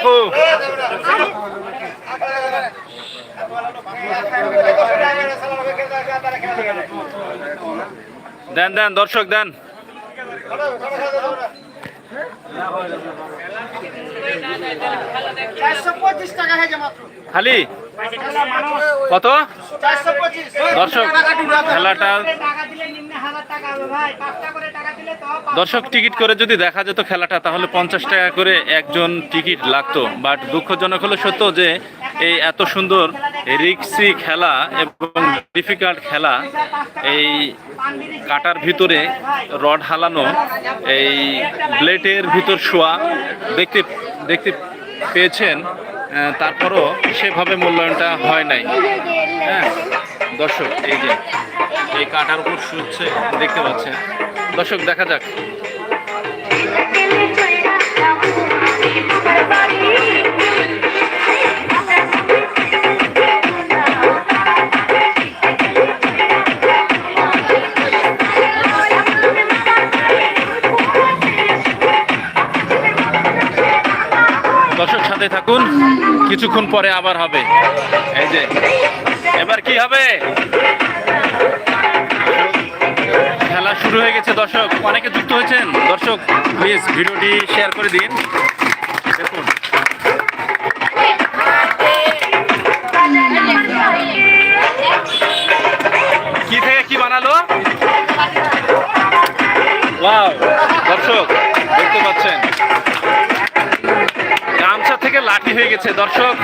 কাকু। দেন দেন দর্শক দেন। খালি কত দর্শক খেলাটা দর্শক টিকিট করে যদি দেখা যেত খেলাটা তাহলে 50 টাকা করে একজন টিকিট লাগতো। বাট দুঃখজনক হলো সত্য যে এই এত সুন্দর রিক্সি খেলা এবং ডিফিকাল্ট খেলা, এই কাটার ভিতরে রড হালানো, এই ব্লেডের ভিতর শোয়া দেখতে দেখতে পেয়েছেন, তারপরও সেভাবে মূল্যায়নটা হয় নাই। হ্যাঁ দর্শক, এই যে এই কাটার উপর শুচ্ছে দেখতে পাচ্ছেন। দর্শক দেখা যাক। দর্শক সাথে থাকুন, কিছুক্ষণ পরে আবার হবে। এই যে এবার কি হবে, খেলা শুরু হয়ে গেছে। দর্শক অনেকে যুক্ত হয়েছেন, দর্শক প্লিজ ভিডিওটি শেয়ার করে দিন। দেখুন কি থেকে কি বানালো, ওয়াও দর্শক দেখতে পাচ্ছেন গামছা থেকে লাঠি হয়ে গেছে। দর্শক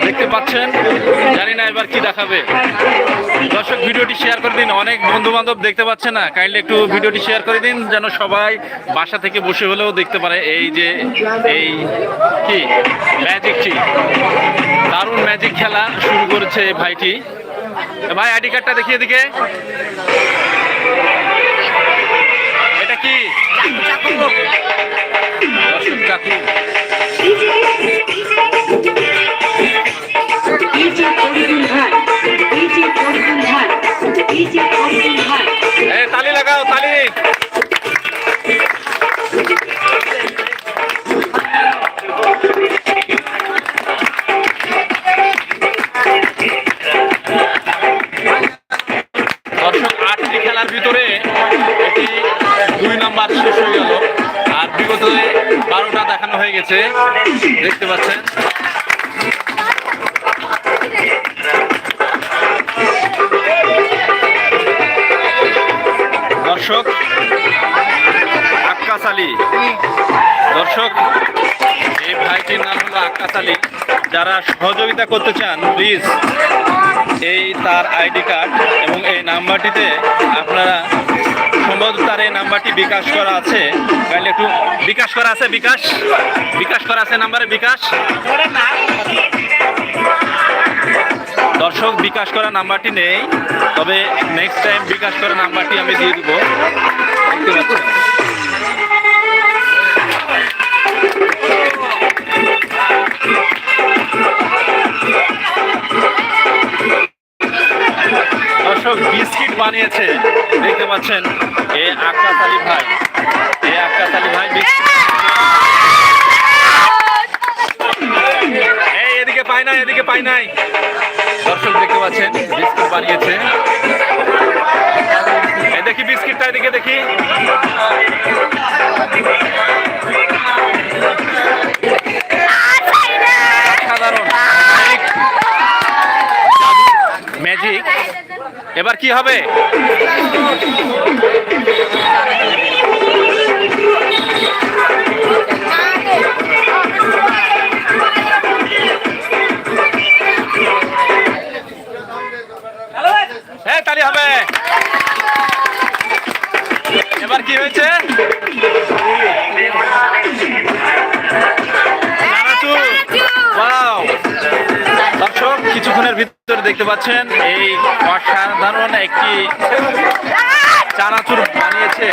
দেখতে পাচ্ছেন, জানি না এবার কি দেখাবে। দর্শক ভিডিওটি শেয়ার করে দিন, অনেক বন্ধু বান্ধব দেখতে পাচ্ছে না, কাইন্ডলি একটু ভিডিওটি শেয়ার করে দিন যেন সবাই বাসা থেকে বসে হলেও দেখতে পারে। এই যে এই কি ম্যাজিকটি, দারুণ ম্যাজিক খেলা শুরু করেছে ভাইটি। ভাই আইডি কার্ডটা দেখিয়ে দিকে, এটা কি দর্শক চাকু। তালি লাগাও, তালি। দর্শক 8টি খেলার ভিতরে এটি 2 নাম্বার শেষ হয়ে গেল, আর বিগত 12টা দেখানো হয়ে গেছে দেখতে পাচ্ছেন। দর্শক আক্কাস আলী, দর্শক এই ভাইটির নাম হলো আক্কাস আলী। যারা সহযোগিতা করতে চান প্লিজ এই তার আইডি কার্ড এবং এই নাম্বারটিতে আপনারা সম্ভবত তার এই নাম্বারটি বিকাশ করা আছে, তাহলে একটু বিকাশ করা আছে, বিকাশ করা আছে নাম্বারে বিকাশ। দর্শক বিকাশ করা নাম্বারটি নেই, তবে নেক্সট টাইম বিকাশ করা নাম্বারটি আমি দিয়ে দেবো। দেখতে পাচ্ছেন দর্শক বিস্কিট বানিয়েছে দেখতে পাচ্ছেন এই আক্কাস আলী ভাই, এই আক্কাস আলী ভাই এদিকে পাই নাই, এদিকে পাই নাই। দর্শক দেখতে পাচ্ছেন বিস্কিট বানিয়েছে, এই দেখি বিস্কিটটা, এদিকে দেখি। সাধারণ ম্যাজিক। এবার কি হবে, হ্যাঁ তালি হবে। এবার কি হয়েছে, দর্শক কিছুক্ষণের ভিতরে দেখতে পাচ্ছেন এই অসাধারণ একটি চানাচুর বানিয়েছে